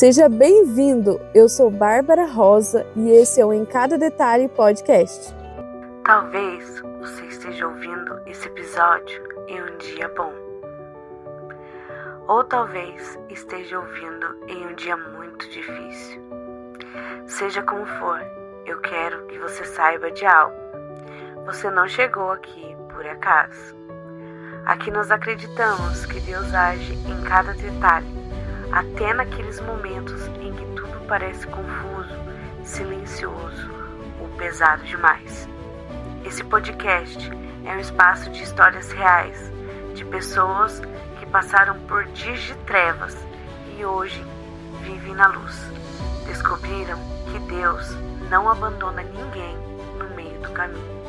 Seja bem-vindo! Eu sou Bárbara Rosa e esse é o Em Cada Detalhe Podcast. Talvez você esteja ouvindo esse episódio em um dia bom. Ou talvez esteja ouvindo em um dia muito difícil. Seja como for, eu quero que você saiba de algo. Você não chegou aqui por acaso. Aqui nós acreditamos que Deus age em cada detalhe, até naqueles momentos em que tudo parece confuso, silencioso ou pesado demais. Esse podcast é um espaço de histórias reais, de pessoas que passaram por dias de trevas e hoje vivem na luz. Descobriram que Deus não abandona ninguém no meio do caminho.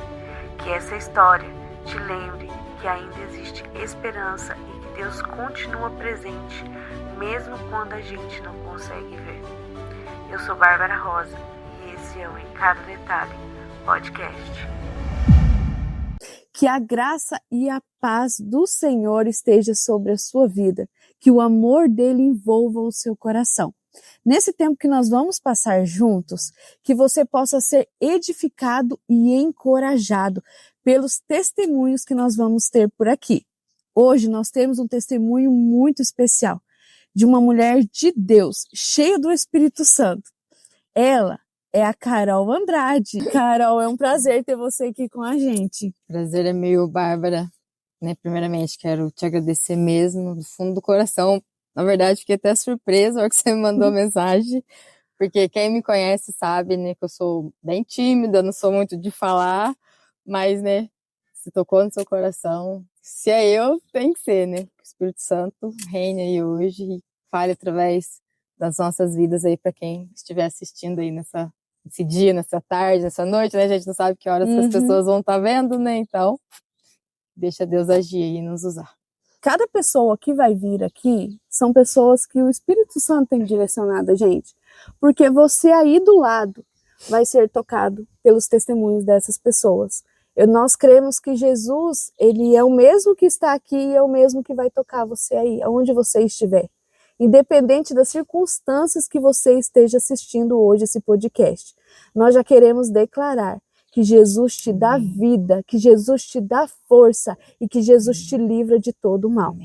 Que essa história te lembre que ainda existe esperança e que Deus continua presente, mesmo quando a gente não consegue ver. Eu sou Bárbara Rosa e esse é o Em Cada Detalhe Podcast. Que a graça e a paz do Senhor esteja sobre a sua vida, que o amor dele envolva o seu coração. Nesse tempo que nós vamos passar juntos, que você possa ser edificado e encorajado pelos testemunhos que nós vamos ter por aqui. Hoje nós temos um testemunho muito especial de uma mulher de Deus, cheia do Espírito Santo. Ela é a Carol Andrade. Carol, é um prazer ter você aqui com a gente. Prazer é meu, Bárbara. Primeiramente, quero te agradecer mesmo, do fundo do coração. Na verdade, fiquei até surpresa na hora que você me mandou a mensagem, porque quem me conhece sabe, que eu sou bem tímida, não sou muito de falar, mas, se tocou no seu coração, se é eu, tem que ser, Que o Espírito Santo reine aí hoje e fale através das nossas vidas aí para quem estiver assistindo aí nesse dia, nessa tarde, nessa noite, A gente não sabe que horas que as pessoas vão estar vendo, Então, deixa Deus agir aí e nos usar. Cada pessoa que vai vir aqui são pessoas que o Espírito Santo tem direcionado a gente, porque você aí do lado vai ser tocado pelos testemunhos dessas pessoas. Nós cremos que Jesus, ele é o mesmo que está aqui e é o mesmo que vai tocar você aí, aonde você estiver. Independente das circunstâncias que você esteja assistindo hoje esse podcast, nós já queremos declarar que Jesus te dá vida, que Jesus te dá força e que Jesus te livra de todo o mal.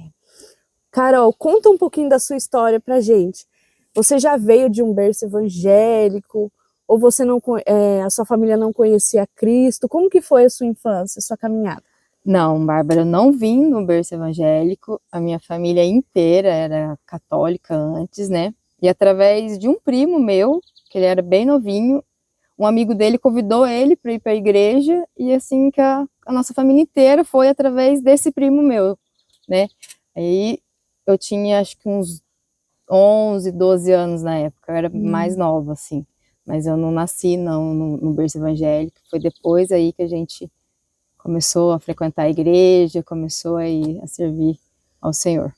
Carol, conta um pouquinho da sua história pra gente. Você já veio de um berço evangélico? Ou você a sua família não conhecia Cristo? Como que foi a sua infância, a sua caminhada? Não, Bárbara, eu não vim no berço evangélico. A minha família inteira era católica antes, E através de um primo meu, que ele era bem novinho, um amigo dele convidou ele para ir para a igreja, e assim que a nossa família inteira foi através desse primo meu, Aí eu tinha acho que uns 11, 12 anos na época, eu era mais nova, assim. Mas eu não nasci no berço evangélico, foi depois aí que a gente começou a frequentar a igreja, começou aí a servir ao Senhor.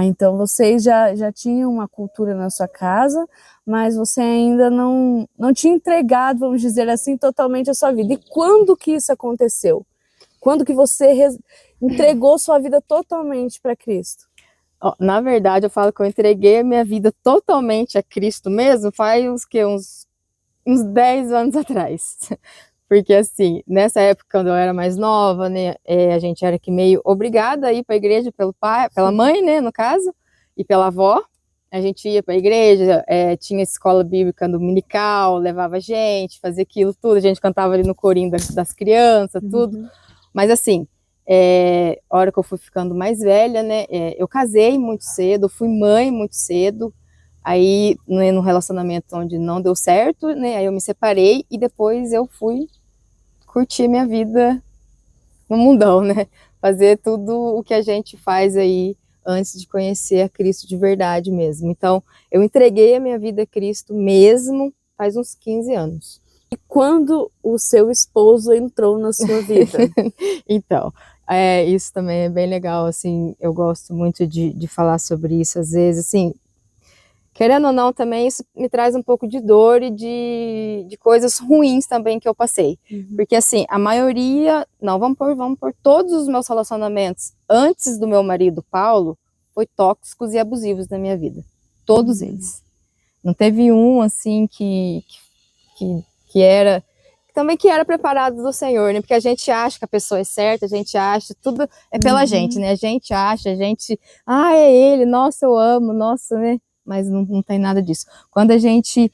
Então vocês já tinham uma cultura na sua casa, mas você ainda não tinha entregado, vamos dizer assim, totalmente a sua vida. E quando que isso aconteceu? Quando que você entregou sua vida totalmente para Cristo? Na verdade, eu falo que eu entreguei a minha vida totalmente a Cristo mesmo, faz uns 10 anos atrás. Porque assim, nessa época, quando eu era mais nova, a gente era que meio obrigada a ir para a igreja pelo pai, pela mãe, no caso, e pela avó. A gente ia para a igreja, tinha escola bíblica dominical, levava a gente, fazia aquilo tudo, a gente cantava ali no corinho das crianças, tudo. Mas assim, a hora que eu fui ficando mais velha, eu casei muito cedo, fui mãe muito cedo. Aí, no relacionamento onde não deu certo, aí eu me separei e depois eu fui curtir minha vida no mundão, Fazer tudo o que a gente faz aí antes de conhecer a Cristo de verdade mesmo. Então, eu entreguei a minha vida a Cristo mesmo faz uns 15 anos. E quando o seu esposo entrou na sua vida? Então, isso também é bem legal, assim, eu gosto muito de falar sobre isso, às vezes, assim, querendo ou não, também isso me traz um pouco de dor e de coisas ruins também que eu passei. Porque assim, a maioria, vamos por todos os meus relacionamentos antes do meu marido, Paulo, foi tóxicos e abusivos na minha vida. Todos eles. Não teve um, assim, que era... Também que era preparado do Senhor, né? Porque a gente acha que a pessoa é certa, a gente acha, tudo é pela gente, né? A gente acha, é ele, nossa, eu amo, nossa, né? Mas não tem nada disso. Quando a gente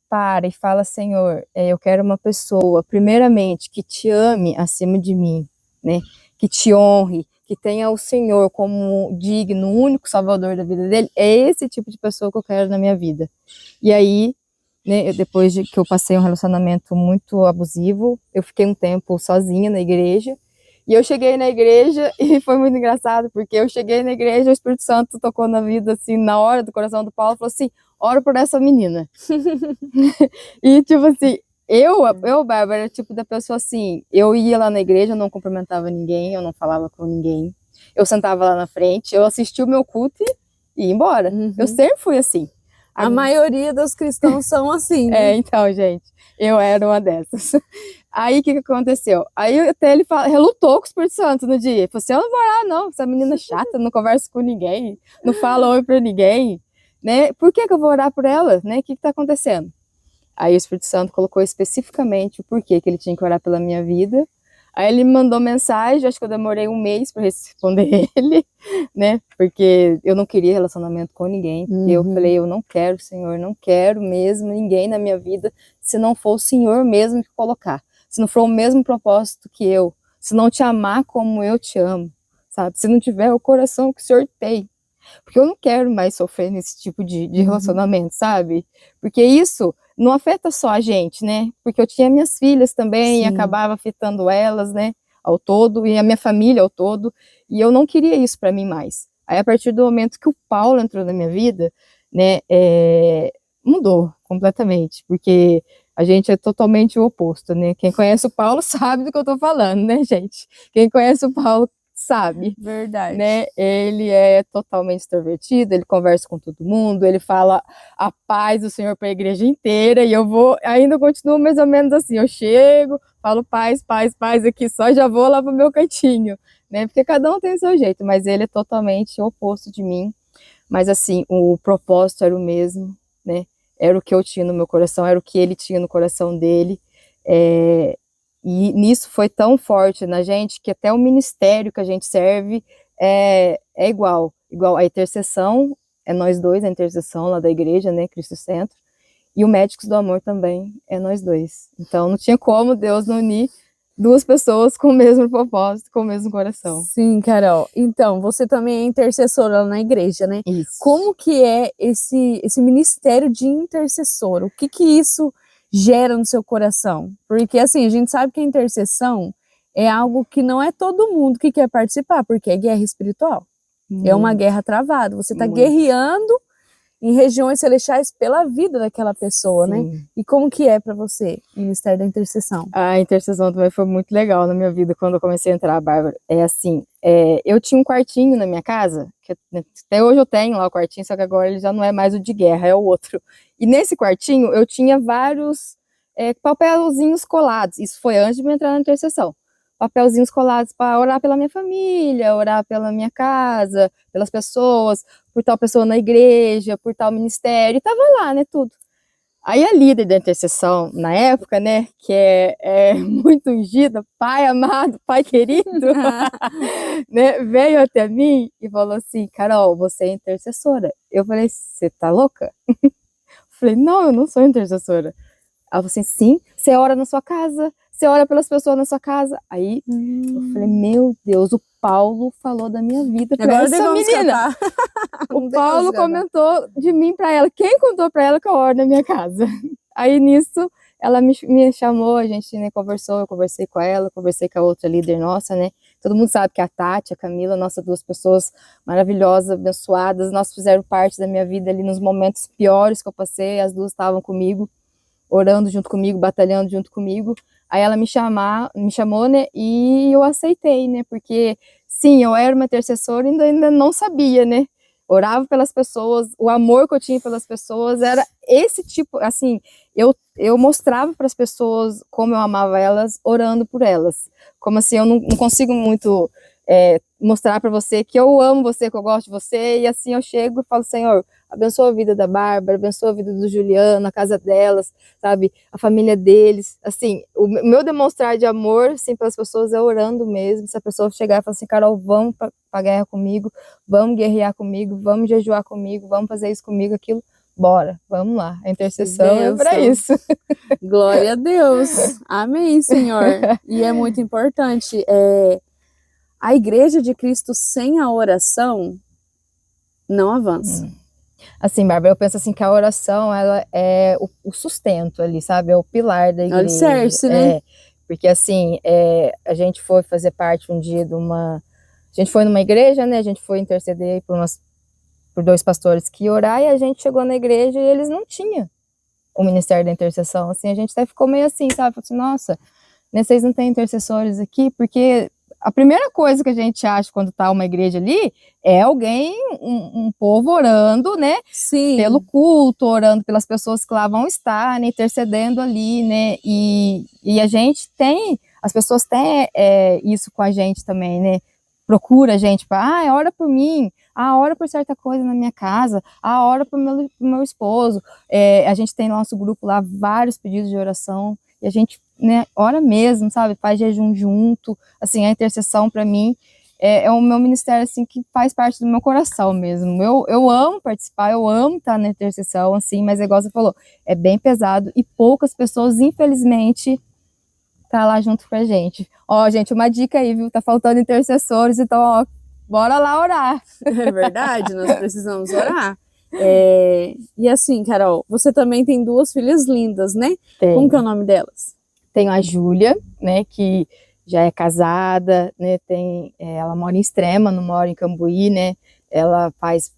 para e fala, Senhor, eu quero uma pessoa, primeiramente, que te ame acima de mim, né? Que te honre, que tenha o Senhor como digno, único salvador da vida dele, é esse tipo de pessoa que eu quero na minha vida. E aí, né, depois de que eu passei um relacionamento muito abusivo, eu fiquei um tempo sozinha na igreja, e eu cheguei na igreja, e foi muito engraçado, porque eu cheguei na igreja, o Espírito Santo tocou na vida, assim, na hora do coração do Paulo, falou assim, ora por essa menina. E, tipo assim, eu, Bárbara, era tipo da pessoa assim, eu ia lá na igreja, eu não cumprimentava ninguém, eu não falava com ninguém, eu sentava lá na frente, eu assistia o meu culto e ia embora. Eu sempre fui assim. A maioria dos cristãos são assim, né? Então, gente, eu era uma dessas. Aí, o que aconteceu? Aí, até ele relutou com o Espírito Santo no dia. Ele falou assim, eu não vou orar, não, essa menina chata, não conversa com ninguém, não fala oi pra ninguém, né? Por que eu vou orar por ela, né? O que tá acontecendo? Aí, o Espírito Santo colocou especificamente o porquê que ele tinha que orar pela minha vida. Aí ele me mandou mensagem, acho que eu demorei um mês para responder ele, né? Porque eu não queria relacionamento com ninguém. Porque eu falei, eu não quero, Senhor, não quero mesmo ninguém na minha vida, se não for o Senhor mesmo que colocar. Se não for o mesmo propósito que eu, se não te amar como eu te amo, sabe? Se não tiver o coração que o Senhor tem. Porque eu não quero mais sofrer nesse tipo de relacionamento, sabe? Porque isso não afeta só a gente, né? Porque eu tinha minhas filhas também, e acabava afetando elas, né? Ao todo, e a minha família ao todo, e eu não queria isso para mim mais. Aí, a partir do momento que o Paulo entrou na minha vida, né, mudou completamente, porque a gente é totalmente o oposto, né? Quem conhece o Paulo sabe do que eu tô falando, né, gente? Quem conhece o Paulo sabe. Verdade. Né? Ele é totalmente extrovertido, ele conversa com todo mundo, ele fala a paz do Senhor para a igreja inteira, e eu ainda continuo mais ou menos assim, eu chego, falo paz, paz, paz aqui só, já vou lá pro meu cantinho, né? Porque cada um tem o seu jeito, mas ele é totalmente o oposto de mim. Mas assim, o propósito era o mesmo, né? Era o que eu tinha no meu coração, era o que ele tinha no coração dele. E nisso foi tão forte na gente que até o ministério que a gente serve é igual. A intercessão, é nós dois, a intercessão lá da igreja, né, Cristo Centro. E o Médicos do Amor também é nós dois. Então não tinha como Deus não unir duas pessoas com o mesmo propósito, com o mesmo coração. Sim, Carol. Então, você também é intercessora lá na igreja, né? Isso. Como que é esse ministério de intercessor? O que isso gera no seu coração? Porque, assim, a gente sabe que a intercessão é algo que não é todo mundo que quer participar, porque é guerra espiritual. É uma guerra travada. Você está guerreando em regiões celestiais pela vida daquela pessoa, né? E como que é para você o ministério da intercessão? A intercessão também foi muito legal na minha vida quando eu comecei a entrar, Bárbara. É assim, eu tinha um quartinho na minha casa, que até hoje eu tenho lá o quartinho, só que agora ele já não é mais o de guerra, é o outro. E nesse quartinho eu tinha vários papelzinhos colados. Isso foi antes de eu entrar na intercessão. Papelzinhos colados para orar pela minha família, orar pela minha casa, pelas pessoas, por tal pessoa na igreja, por tal ministério, e tava lá, né, tudo. Aí a líder da intercessão, na época, né, que é muito ungida, pai amado, pai querido, né, veio até mim e falou assim, Carol, você é intercessora. Eu falei, você tá louca? Falei, não, eu não sou intercessora. Ela falou assim, sim, você ora na sua casa, você ora pelas pessoas na sua casa. Aí eu falei, meu Deus, o Paulo falou da minha vida pra essa menina. O Paulo comentou de mim pra ela. Quem contou pra ela que eu oro na minha casa? Aí nisso, ela me chamou, a gente, né, conversou, eu conversei com ela, conversei com a outra líder nossa, né? Todo mundo sabe que a Tati, a Camila, nossas duas pessoas maravilhosas, abençoadas, nós fizeram parte da minha vida ali nos momentos piores que eu passei, as duas estavam comigo, orando junto comigo, batalhando junto comigo. Aí ela me chamou, né, e eu aceitei, né, porque sim, eu era uma intercessora e ainda não sabia, né, orava pelas pessoas, o amor que eu tinha pelas pessoas era esse tipo, assim, eu mostrava para as pessoas como eu amava elas, orando por elas, como assim, eu não consigo muito mostrar para você que eu amo você, que eu gosto de você, e assim eu chego e falo, Senhor, abençoa a vida da Bárbara, abençoa a vida do Juliano, a casa delas, sabe, a família deles, assim, o meu demonstrar de amor, assim, pelas pessoas é orando mesmo. Se a pessoa chegar e falar assim, Carol, vamos pra guerra comigo, vamos guerrear comigo, vamos jejuar comigo, vamos fazer isso comigo, aquilo, bora, vamos lá, a intercessão é para isso. Glória a Deus, amém, Senhor. E é muito importante, a igreja de Cristo sem a oração não avança. Assim, Bárbara, eu penso assim que a oração, ela é o sustento ali, sabe? É o pilar da igreja. É o alicerce, né? Porque assim, a gente foi fazer parte um dia de uma... A gente foi numa igreja, né? A gente foi interceder por 2 pastores que iam orar, e a gente chegou na igreja e eles não tinham o ministério da intercessão. Assim, a gente até ficou meio assim, sabe? Falei assim, nossa, né, vocês não têm intercessores aqui? Porque a primeira coisa que a gente acha quando tá uma igreja ali é alguém, um povo orando, né? Sim. Pelo culto, orando pelas pessoas que lá vão estar, né? Intercedendo ali, né? E a gente tem, as pessoas têm isso com a gente também, né? Procura a gente para, ora por mim, ora por certa coisa na minha casa, ora por meu esposo. A gente tem no nosso grupo lá vários pedidos de oração, e a gente, né, ora mesmo, sabe, faz jejum junto. Assim, a intercessão para mim é o meu ministério, assim, que faz parte do meu coração mesmo. Eu amo participar, eu amo estar na intercessão, assim, mas igual você falou, é bem pesado e poucas pessoas, infelizmente, tá lá junto com a gente. Ó, gente, uma dica aí, viu? Tá faltando intercessores, então, ó, bora lá orar. É verdade, nós precisamos orar. E assim, Carol, você também tem 2 filhas lindas, né? Tenho. Como que é o nome delas? Tenho a Júlia, né, que já é casada, né, ela mora em Extrema, não mora em Cambuí, né, ela faz,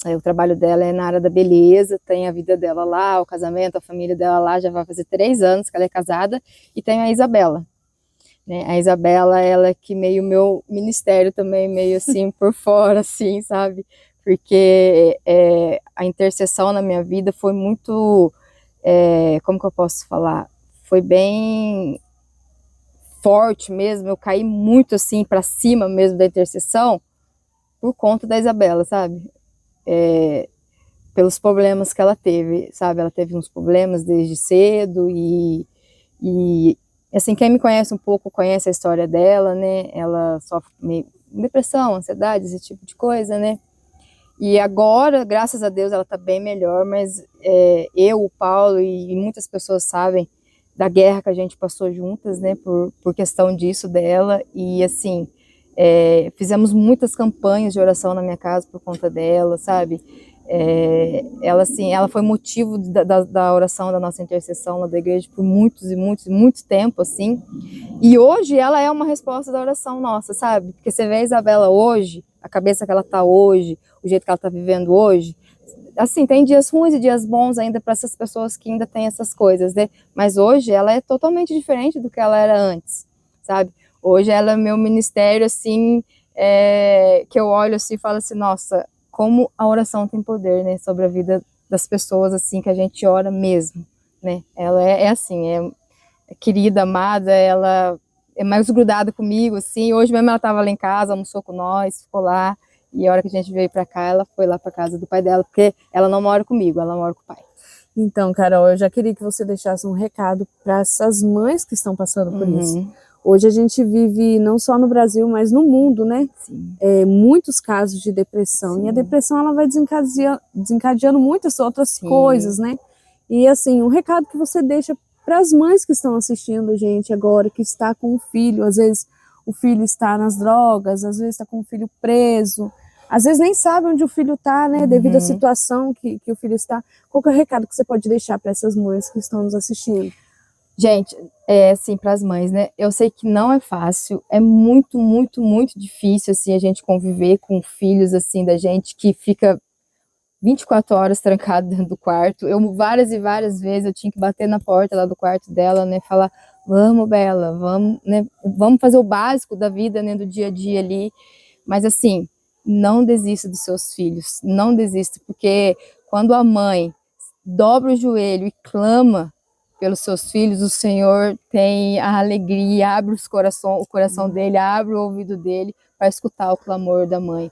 o trabalho dela é na área da beleza, tem a vida dela lá, o casamento, a família dela lá, já vai fazer 3 anos que ela é casada. E tem a Isabela, né, a Isabela, ela é que meio meu ministério também, meio assim, por fora, assim, sabe, porque a intercessão na minha vida foi muito, como que eu posso falar, foi bem forte mesmo, eu caí muito assim para cima mesmo da intercessão por conta da Isabela, sabe? Pelos problemas que ela teve, sabe? Ela teve uns problemas desde cedo e assim, quem me conhece um pouco conhece a história dela, né? Ela sofre meio depressão, ansiedade, esse tipo de coisa, né? E agora, graças a Deus, ela tá bem melhor, mas eu, o Paulo e muitas pessoas sabem da guerra que a gente passou juntas, né, por questão disso dela. E assim, fizemos muitas campanhas de oração na minha casa por conta dela, sabe? Ela assim, ela foi motivo da oração da nossa intercessão lá da igreja por muitos e muitos e muito tempo, assim. E hoje ela é uma resposta da oração nossa, sabe? Porque você vê a Isabela hoje, a cabeça que ela tá hoje, o jeito que ela tá vivendo hoje, assim, tem dias ruins e dias bons ainda para essas pessoas que ainda têm essas coisas, né? Mas hoje ela é totalmente diferente do que ela era antes, sabe? Hoje ela é meu ministério, assim, que eu olho assim e falo assim, nossa, como a oração tem poder, né? Sobre a vida das pessoas, assim, que a gente ora mesmo, né? Ela é assim, é querida, amada, ela é mais grudada comigo, assim. Hoje mesmo ela estava lá em casa, almoçou com nós, ficou lá. E a hora que a gente veio pra cá, ela foi lá pra casa do pai dela, porque ela não mora comigo, ela mora com o pai. Então, Carol, eu já queria que você deixasse um recado para essas mães que estão passando por isso. Hoje a gente vive, não só no Brasil, mas no mundo, né? Sim. Muitos casos de depressão. Sim. E a depressão, ela vai desencadeando muitas outras coisas, né? E assim, um recado que você deixa para as mães que estão assistindo a gente agora, que está com um filho, às vezes o filho está nas drogas, às vezes está com o filho preso, às vezes nem sabe onde o filho está, né, devido à situação que o filho está. Qual que é o recado que você pode deixar para essas mães que estão nos assistindo? Gente, assim, para as mães, né, eu sei que não é fácil, é muito, muito, muito difícil, assim, a gente conviver com filhos, assim, da gente que fica 24 horas trancado dentro do quarto. Eu várias e várias vezes eu tinha que bater na porta lá do quarto dela, né, falar, vamos, Bela, vamos, né, vamos fazer o básico da vida, né, do dia a dia ali. Mas assim, não desista dos seus filhos, não desista, porque quando a mãe dobra o joelho e clama pelos seus filhos, o Senhor tem a alegria, abre o coração dele, abre o ouvido dele para escutar o clamor da mãe.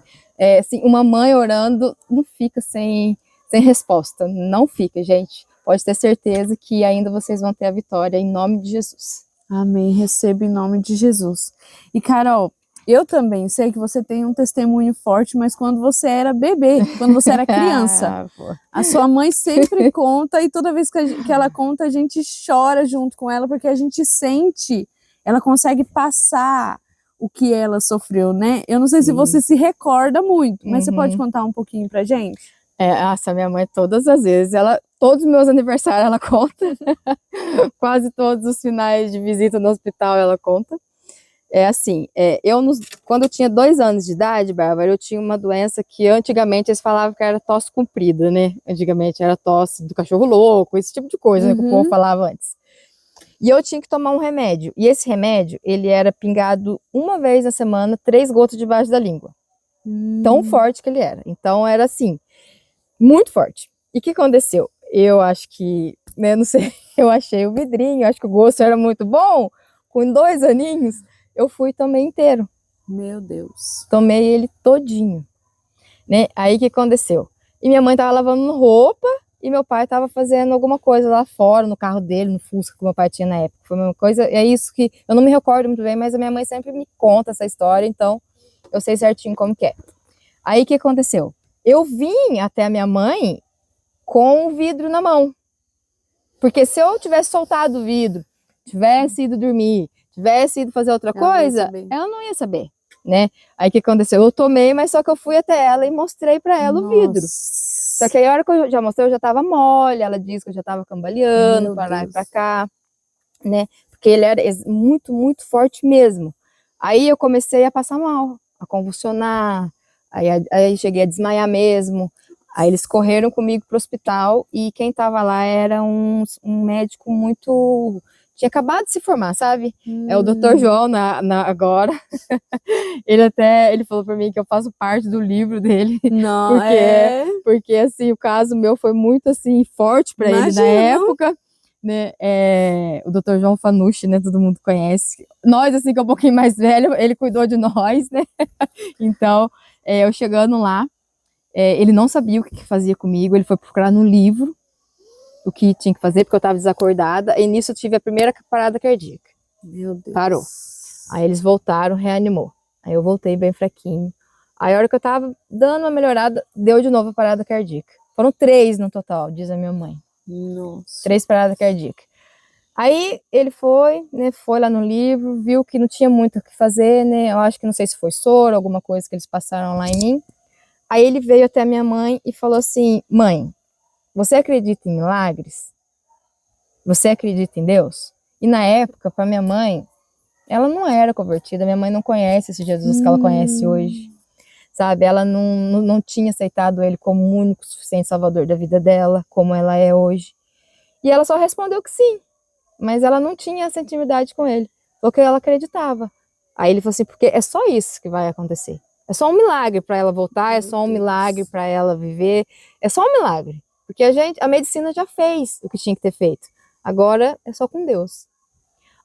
Assim, uma mãe orando não fica sem sem resposta. Não fica, gente. Pode ter certeza que ainda vocês vão ter a vitória em nome de Jesus. Amém. Receba em nome de Jesus. E Carol, eu também sei que você tem um testemunho forte, mas quando você era bebê, quando você era criança, a sua mãe sempre conta, e toda vez que ela conta, a gente chora junto com ela, porque a gente sente, ela consegue passar o que ela sofreu, né? Eu não sei se você se recorda muito, mas você pode contar um pouquinho pra gente? Nossa, minha mãe todas as vezes, todos os meus aniversários ela conta, quase todos os finais de visita no hospital ela conta. Quando eu tinha 2 anos de idade, Bárbara, eu tinha uma doença que antigamente eles falavam que era tosse comprida, né? Antigamente era tosse do cachorro louco, esse tipo de coisa, né, que o povo falava antes. E eu tinha que tomar um remédio, e esse remédio, ele era pingado uma vez na semana, 3 gotas debaixo da língua. Tão forte que ele era. Então era assim, muito forte. E o que aconteceu? Eu acho que, né, não sei, eu achei o vidrinho, acho que o gosto era muito bom, com 2 aninhos, eu fui e tomei inteiro. Meu Deus. Tomei ele todinho, né? Aí o que aconteceu? E minha mãe tava lavando roupa e meu pai tava fazendo alguma coisa lá fora, no carro dele, no Fusca que meu pai tinha na época. Foi uma coisa, é isso que eu não me recordo muito bem, mas a minha mãe sempre me conta essa história, então eu sei certinho como que é. Aí o que aconteceu? Eu vim até a minha mãe com o vidro na mão. Porque se eu tivesse soltado o vidro, tivesse ido dormir, tivesse ido fazer outra coisa, ela não ia saber, né? Aí o que aconteceu? Eu tomei, mas só que eu fui até ela e mostrei pra ela o vidro. Só que aí a hora que eu já mostrei, eu já tava mole, ela disse que eu já tava cambaleando, pra lá e pra cá, né? Porque ele era muito, muito forte mesmo. Aí eu comecei a passar mal, a convulsionar, aí cheguei a desmaiar mesmo. Aí eles correram comigo pro hospital e quem tava lá era um médico muito... Tinha acabado de se formar, sabe? É o Dr. João agora. Ele falou pra mim que eu faço parte do livro dele. Não, porque assim, o caso meu foi muito assim, forte pra ele na época. Né? O Dr. João Fanucci, né? Todo mundo conhece. Nós, assim, que é um pouquinho mais velho, ele cuidou de nós, né? Então, eu chegando lá, ele não sabia o que fazia comigo, ele foi procurar no livro o que tinha que fazer, porque eu estava desacordada, e nisso eu tive a primeira parada cardíaca. Meu Deus. Parou. Aí eles voltaram, reanimou. Aí eu voltei bem fraquinho. Aí a hora que eu tava dando uma melhorada, deu de novo a parada cardíaca. Foram 3 no total, diz a minha mãe. Nossa. 3 paradas cardíacas. Aí ele foi, né, foi lá no livro, viu que não tinha muito o que fazer, né, eu acho que não sei se foi soro, alguma coisa que eles passaram lá em mim. Aí ele veio até a minha mãe e falou assim: mãe, você acredita em milagres? Você acredita em Deus? E na época, para minha mãe, ela não era convertida, minha mãe não conhece esse Jesus que ela conhece hoje, sabe? Ela não tinha aceitado ele como o único suficiente salvador da vida dela, como ela é hoje. E ela só respondeu que sim, mas ela não tinha essa intimidade com ele, porque ela acreditava. Aí ele falou assim: porque é só isso que vai acontecer. É só um milagre para ela voltar, é só um milagre para ela viver, é só um milagre. Porque a medicina já fez o que tinha que ter feito. Agora é só com Deus.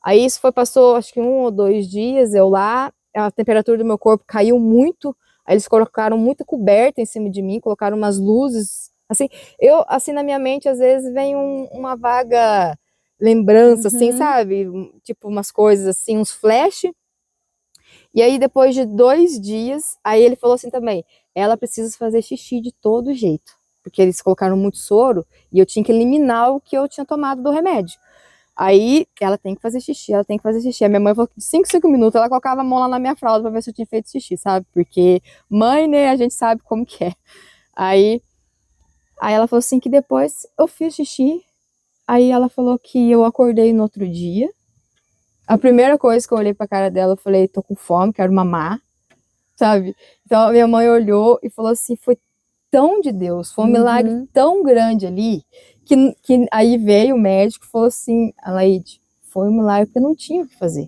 Aí isso passou acho que 1 ou 2 dias, eu lá, a temperatura do meu corpo caiu muito, aí eles colocaram muita coberta em cima de mim, colocaram umas luzes, assim na minha mente às vezes vem uma vaga lembrança, assim, sabe? Tipo umas coisas assim, uns flash. E aí depois de 2 dias, aí ele falou assim também: ela precisa fazer xixi de todo jeito, porque eles colocaram muito soro e eu tinha que eliminar o que eu tinha tomado do remédio. Aí ela tem que fazer xixi, ela tem que fazer xixi. A minha mãe falou que de 5 minutos ela colocava a mão lá na minha fralda pra ver se eu tinha feito xixi, sabe? Porque mãe, né, a gente sabe como que é. Aí ela falou assim que depois eu fiz xixi. Aí ela falou que eu acordei no outro dia. A primeira coisa que eu olhei pra cara dela, eu falei: tô com fome, quero mamar, sabe? Então a minha mãe olhou e falou assim: foi tão de Deus, foi um milagre tão grande ali, que aí veio o médico e falou assim: Alaide, foi um milagre porque não tinha o que fazer.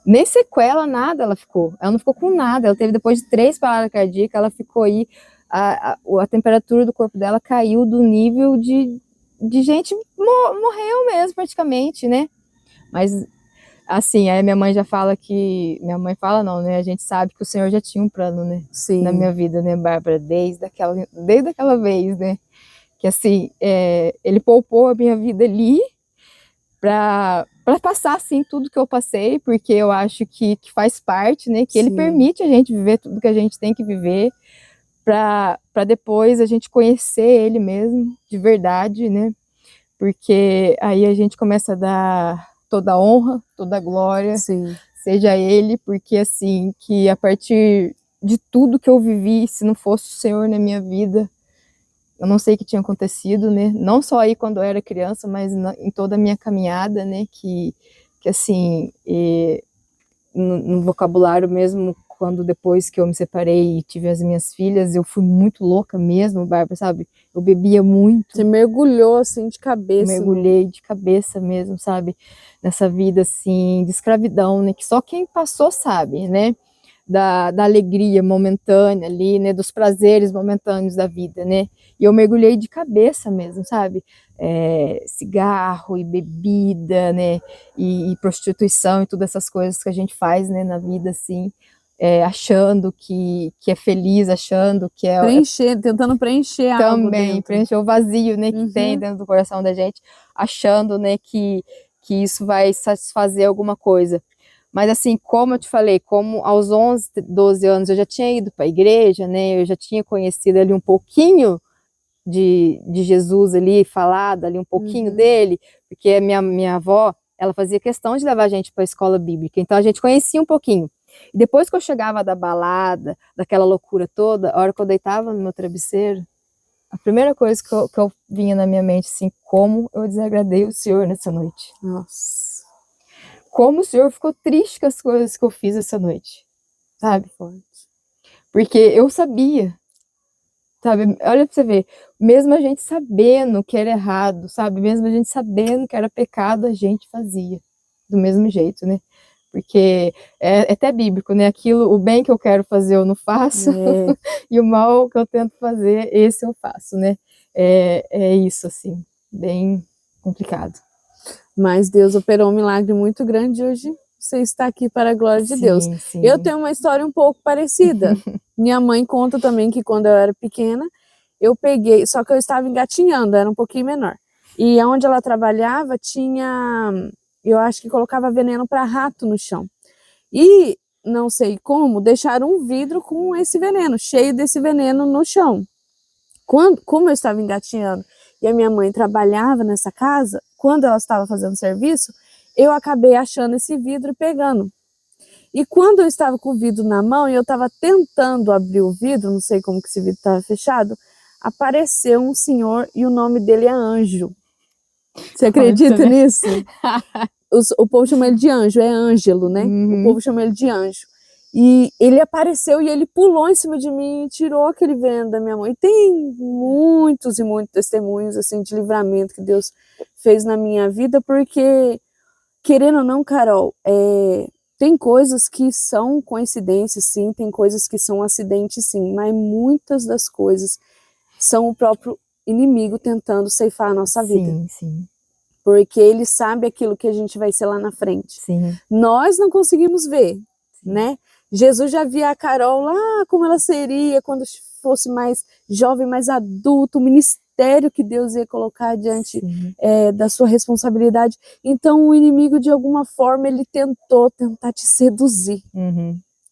Nem sequela, nada ela ficou. Ela não ficou com nada. Ela teve, depois de 3 paradas cardíacas, ela ficou aí, a temperatura do corpo dela caiu do nível de gente morreu mesmo, praticamente, né? Mas, assim, aí minha mãe já fala que... Minha mãe fala não, né? A gente sabe que o Senhor já tinha um plano, né? Sim. Na minha vida, né, Bárbara? Desde aquela vez, né? Que assim, ele poupou a minha vida ali para passar assim tudo que eu passei, porque eu acho que faz parte, né? Que ele Sim. permite a gente viver tudo que a gente tem que viver, para depois a gente conhecer ele mesmo, de verdade, né? Porque aí a gente começa a dar toda a honra, toda a glória, Sim. seja ele, porque assim, que a partir de tudo que eu vivi, se não fosse o Senhor na minha vida, eu não sei o que tinha acontecido, né? Não só aí quando eu era criança, mas em toda a minha caminhada, né? Que assim, no vocabulário mesmo, quando depois que eu me separei e tive as minhas filhas, eu fui muito louca mesmo, Bárbara, sabe? Eu bebia muito. Você mergulhou assim de cabeça. Mergulhei de cabeça mesmo, sabe? Nessa vida assim, de escravidão, né? Que só quem passou sabe, né? Da alegria momentânea ali, né? Dos prazeres momentâneos da vida, né? E eu mergulhei de cabeça mesmo, sabe? Cigarro e bebida, né? E prostituição e todas essas coisas que a gente faz, né? Na vida, assim. Achando que é feliz, achando que tentando preencher algo também, dentro. preencher o vazio, né, que tem Uhum. dentro do coração da gente, achando, né, que isso vai satisfazer alguma coisa. Mas assim, como eu te falei, como aos 11, 12 anos eu já tinha ido para a igreja, né, eu já tinha conhecido ali um pouquinho de Jesus ali, falado ali um pouquinho dele, porque a minha avó, ela fazia questão de levar a gente para a escola bíblica, então a gente conhecia um pouquinho. E depois que eu chegava da balada, daquela loucura toda, a hora que eu deitava no meu travesseiro, a primeira coisa que eu vinha na minha mente, assim, como eu desagradei o Senhor nessa noite. Nossa. Como o Senhor ficou triste com as coisas que eu fiz essa noite, sabe? Forte. Porque eu sabia, sabe? Olha pra você ver, mesmo a gente sabendo que era errado, sabe? Mesmo a gente sabendo que era pecado, a gente fazia do mesmo jeito, né? Porque é até bíblico, né? Aquilo, o bem que eu quero fazer eu não faço, e o mal que eu tento fazer, esse eu faço, né? É isso, assim, bem complicado. Mas Deus operou um milagre muito grande hoje. Você está aqui para a glória de Deus. Sim. Eu tenho uma história um pouco parecida. Minha mãe conta também que quando eu era pequena, eu peguei, só que eu estava engatinhando, era um pouquinho menor. E onde ela trabalhava tinha, eu acho que colocava veneno para rato no chão. E não sei como, deixaram um vidro com esse veneno, cheio desse veneno no chão. Como eu estava engatinhando e a minha mãe trabalhava nessa casa, quando ela estava fazendo serviço, eu acabei achando esse vidro e pegando. E quando eu estava com o vidro na mão e eu estava tentando abrir o vidro, não sei como que esse vidro estava fechado, apareceu um senhor e o nome dele é Anjo. Você acredita nisso? O povo chama ele de Anjo, é Ângelo, né? O povo chama ele de Anjo. E ele apareceu e ele pulou em cima de mim e tirou aquele veneno da minha mão. E tem muitos e muitos testemunhos assim de livramento que Deus fez na minha vida, porque, querendo ou não, Carol, tem coisas que são coincidências, sim, tem coisas que são acidentes, sim, mas muitas das coisas são o próprio inimigo tentando ceifar a nossa vida. Sim. Porque ele sabe aquilo que a gente vai ser lá na frente. Sim. Nós não conseguimos ver, né? Jesus já via a Carol lá como ela seria quando fosse mais jovem, mais adulto, o ministério que Deus ia colocar diante da sua responsabilidade. Então o inimigo, de alguma forma, ele tentar te seduzir.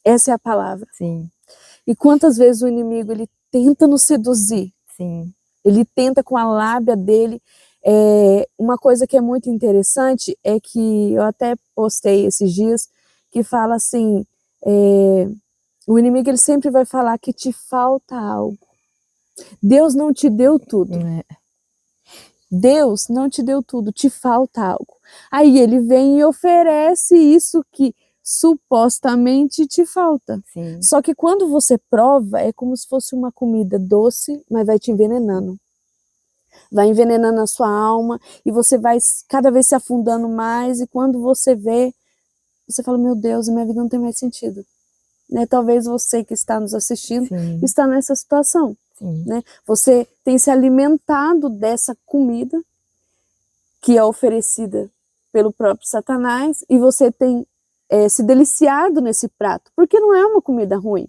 Essa é a palavra. Sim. E quantas vezes o inimigo ele tenta nos seduzir? Sim. Ele tenta com a lábia dele. Uma coisa que é muito interessante é que eu até postei esses dias, que fala assim, o inimigo ele sempre vai falar que te falta algo. Deus não te deu tudo. Deus não te deu tudo, te falta algo. Aí ele vem e oferece isso que supostamente te falta. Sim. Só que quando você prova, é como se fosse uma comida doce, mas vai te envenenando. Vai envenenando a sua alma e você vai cada vez se afundando mais, e quando você vê, você fala, meu Deus, minha vida não tem mais sentido. Né? Talvez você que está nos assistindo está nessa situação. Né? Você tem se alimentado dessa comida que é oferecida pelo próprio Satanás e você tem se deliciado nesse prato, porque não é uma comida ruim.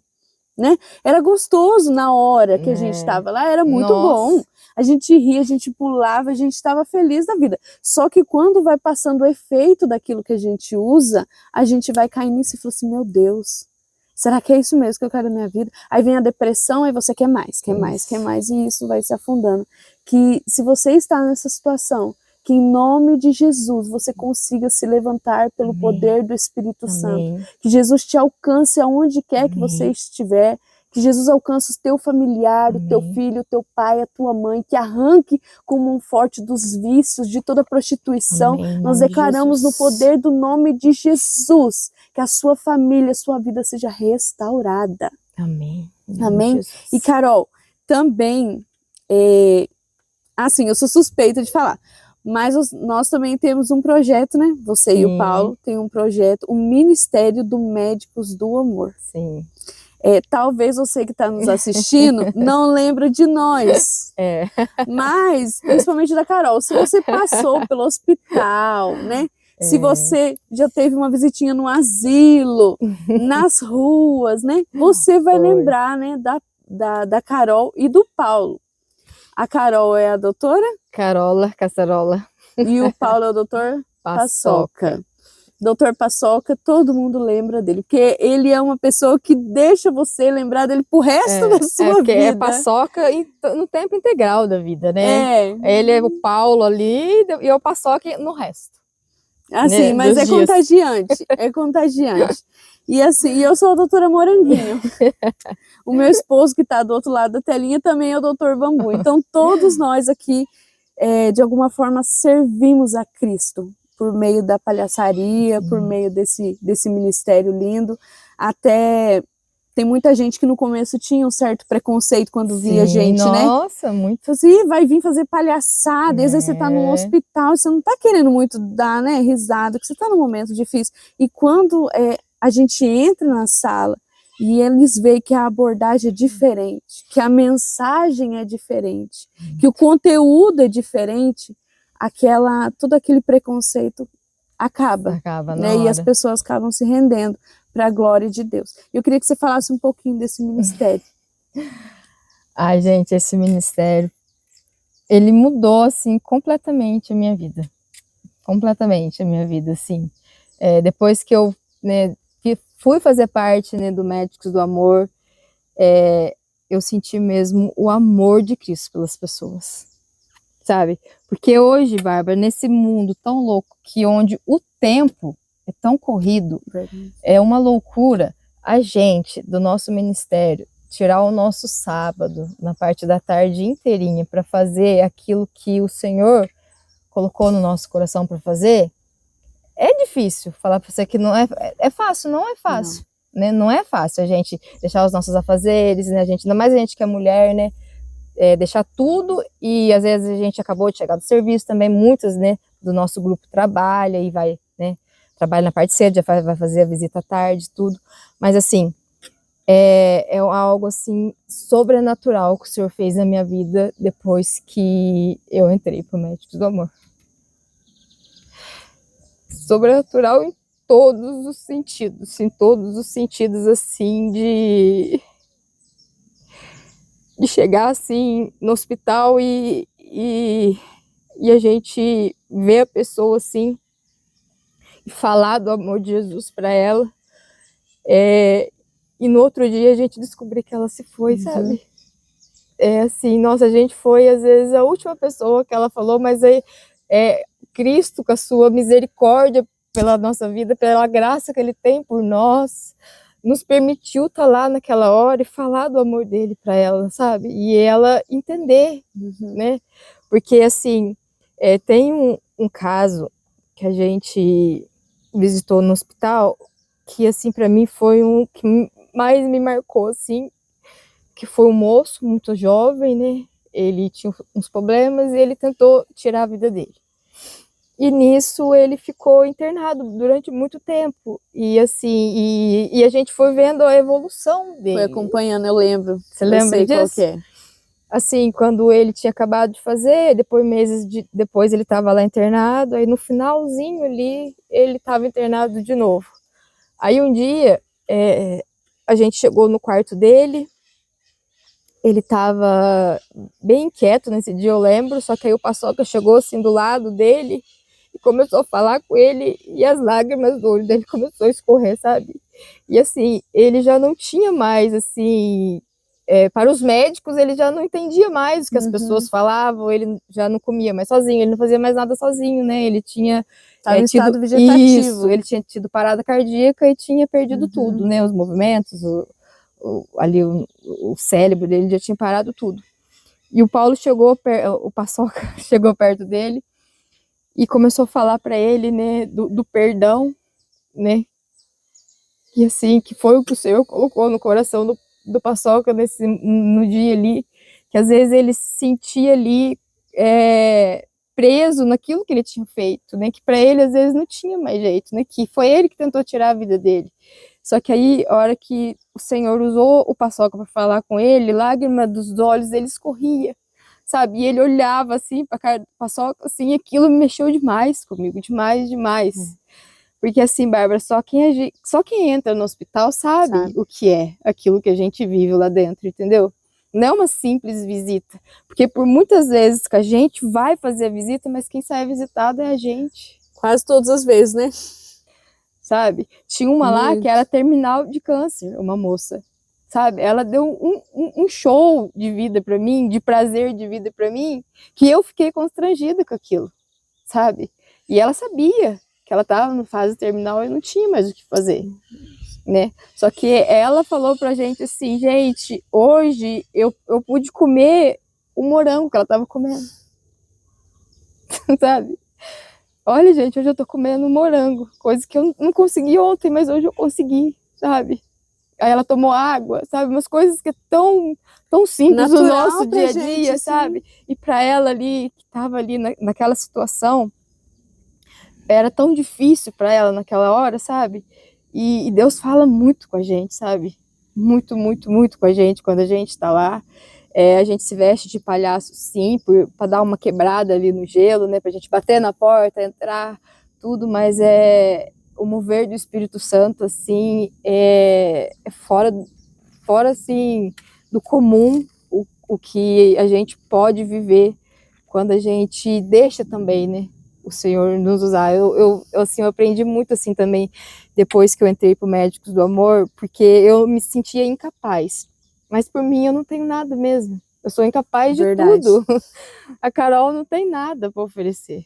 Né? Era gostoso na hora que a gente estava lá, era muito bom. a gente ria, a gente pulava, a gente estava feliz da vida. Só que quando vai passando o efeito daquilo que a gente usa, a gente vai cair nisso e fala assim, meu Deus, será que é isso mesmo que eu quero na minha vida? Aí vem a depressão, aí você quer mais, quer mais, quer mais, e isso vai se afundando. Que se você está nessa situação, que em nome de Jesus você consiga se levantar pelo poder do Espírito Santo. Que Jesus te alcance aonde quer que você estiver. Que Jesus alcance o teu familiar, o teu filho, o teu pai, a tua mão, que arranque como um forte dos vícios, de toda prostituição. Nós declaramos no poder do nome de Jesus que a sua família, a sua vida seja restaurada. Amém. Amém? E Carol, também, assim, eu sou suspeita de falar, mas nós também temos um projeto, né? Você e o Paulo têm um projeto, o Ministério do Médicos do Amor. Sim. Talvez você que está nos assistindo não lembre de nós, mas principalmente da Carol, se você passou pelo hospital, né? Se você já teve uma visitinha no asilo, nas ruas, né? Você vai lembrar, né, da Carol e do Paulo. A Carol é a doutora? Carola Caçarola. E o Paulo é o doutor? Paçoca. Doutor Paçoca, todo mundo lembra dele, porque ele é uma pessoa que deixa você lembrar dele pro resto da sua vida. É Paçoca no tempo integral da vida, né? Ele é o Paulo ali e o Paçoca no resto. Assim, né? Mas é dias. Contagiante, é contagiante. E assim, eu sou a doutora Moranguinho. O meu esposo que está do outro lado da telinha também é o doutor Bambu. Então todos nós aqui, de alguma forma, servimos a Cristo por meio da palhaçaria, por meio desse ministério lindo. Até tem muita gente que no começo tinha um certo preconceito quando via gente, né? Nossa, muito. Assim, vai vir fazer palhaçada, às vezes você tá num hospital, você não tá querendo muito dar, né, risada, porque você tá num momento difícil. E quando a gente entra na sala e eles veem que a abordagem é diferente, que a mensagem é diferente, que o conteúdo é diferente, todo aquele preconceito acaba né? E as pessoas acabam se rendendo para a glória de Deus. Eu queria que você falasse um pouquinho desse ministério. Ai, gente, esse ministério, ele mudou, assim, completamente a minha vida. Completamente a minha vida, assim. Depois que eu, né, fui fazer parte, né, do Médicos do Amor, eu senti mesmo o amor de Cristo pelas pessoas, sabe? Porque hoje, Bárbara, nesse mundo tão louco, que onde o tempo é tão corrido, é uma loucura, a gente, do nosso ministério, tirar o nosso sábado, na parte da tarde inteirinha, para fazer aquilo que o Senhor colocou no nosso coração para fazer, é difícil falar para você que não é fácil, não é fácil, né? Não é fácil a gente deixar os nossos afazeres, né? Ainda mais a gente que é mulher, né? Deixar tudo, e às vezes a gente acabou de chegar do serviço também, muitas, né, do nosso grupo trabalha e vai, né, trabalha na parte cedo, já vai fazer a visita à tarde, tudo, mas assim, é algo assim, sobrenatural que o Senhor fez na minha vida depois que eu entrei para o Médicos do Amor. Sobrenatural em todos os sentidos, assim, de chegar assim no hospital e a gente ver a pessoa assim e falar do amor de Jesus para ela, e no outro dia a gente descobrir que ela se foi, sabe? Assim, nossa, a gente foi às vezes a última pessoa que ela falou, mas Cristo, com a sua misericórdia pela nossa vida, pela graça que ele tem por nós, nos permitiu estar lá naquela hora e falar do amor dele para ela, sabe? E ela entender, né? Porque, assim, tem um caso que a gente visitou no hospital que, assim, para mim foi que mais me marcou, assim, que foi um moço muito jovem, né? Ele tinha uns problemas e ele tentou tirar a vida dele. E nisso ele ficou internado durante muito tempo. E assim, e a gente foi vendo a evolução dele. Foi acompanhando, eu lembro. Você lembra disso? Qual que é. Assim, quando ele tinha acabado de fazer, depois depois ele estava lá internado, aí no finalzinho ali, ele estava internado de novo. Aí um dia, a gente chegou no quarto dele, ele tava bem inquieto nesse dia, eu lembro, só que aí o Paçoca chegou assim do lado dele e começou a falar com ele e as lágrimas do olho dele começou a escorrer, sabe? E assim, ele já não tinha mais, assim, para os médicos, ele já não entendia mais o que as pessoas falavam, ele já não comia mais sozinho, ele não fazia mais nada sozinho, né? Ele tinha Tava em tido estado vegetativo. isso, ele tinha tido parada cardíaca e tinha perdido tudo, né? Os movimentos, ali o cérebro dele já tinha parado tudo. E o Paulo o Paçoca chegou perto dele e começou a falar para ele, né, do perdão, né? E assim, que foi o que o Senhor colocou no coração do Paçoca no dia ali, que às vezes ele se sentia ali preso naquilo que ele tinha feito, né? Que para ele às vezes não tinha mais jeito, né? Que foi ele que tentou tirar a vida dele. Só que aí, a hora que o Senhor usou o Paçoca para falar com ele, lágrima dos olhos dele escorria, sabe? E ele olhava assim para a cara do Paçoca, assim, e aquilo mexeu demais comigo, demais, demais. Porque assim, Bárbara, só quem entra no hospital sabe o que é aquilo que a gente vive lá dentro, entendeu? Não é uma simples visita. Porque por muitas vezes que a gente vai fazer a visita, mas quem sai visitado é a gente. Quase todas as vezes, né? Sabe? Tinha uma lá que era terminal de câncer, uma moça. Sabe? Ela deu um show de vida para mim, de prazer de vida para mim, que eu fiquei constrangida com aquilo, sabe? E ela sabia que ela estava no fase terminal e não tinha mais o que fazer, né? Só que ela falou pra gente assim, gente, hoje eu pude comer o morango que ela estava comendo, sabe? Olha, gente, hoje eu tô comendo um morango, coisa que eu não consegui ontem, mas hoje eu consegui, sabe? Aí ela tomou água, sabe? Umas coisas que é tão simples no nosso dia a dia, sabe? E para ela ali, que estava ali naquela situação, era tão difícil para ela naquela hora, sabe? E Deus fala muito com a gente, sabe? Muito, muito, muito com a gente quando a gente está lá. A gente se veste de palhaço, sim, para dar uma quebrada ali no gelo, né? Para a gente bater na porta, entrar, tudo, mas o mover do Espírito Santo, assim, é fora, assim, do comum o que a gente pode viver quando a gente deixa também, né? O Senhor nos usar. Eu aprendi muito, assim, também, depois que eu entrei para o Médicos do Amor, porque eu me sentia incapaz. Mas por mim eu não tenho nada mesmo. Eu sou incapaz de tudo. A Carol não tem nada para oferecer.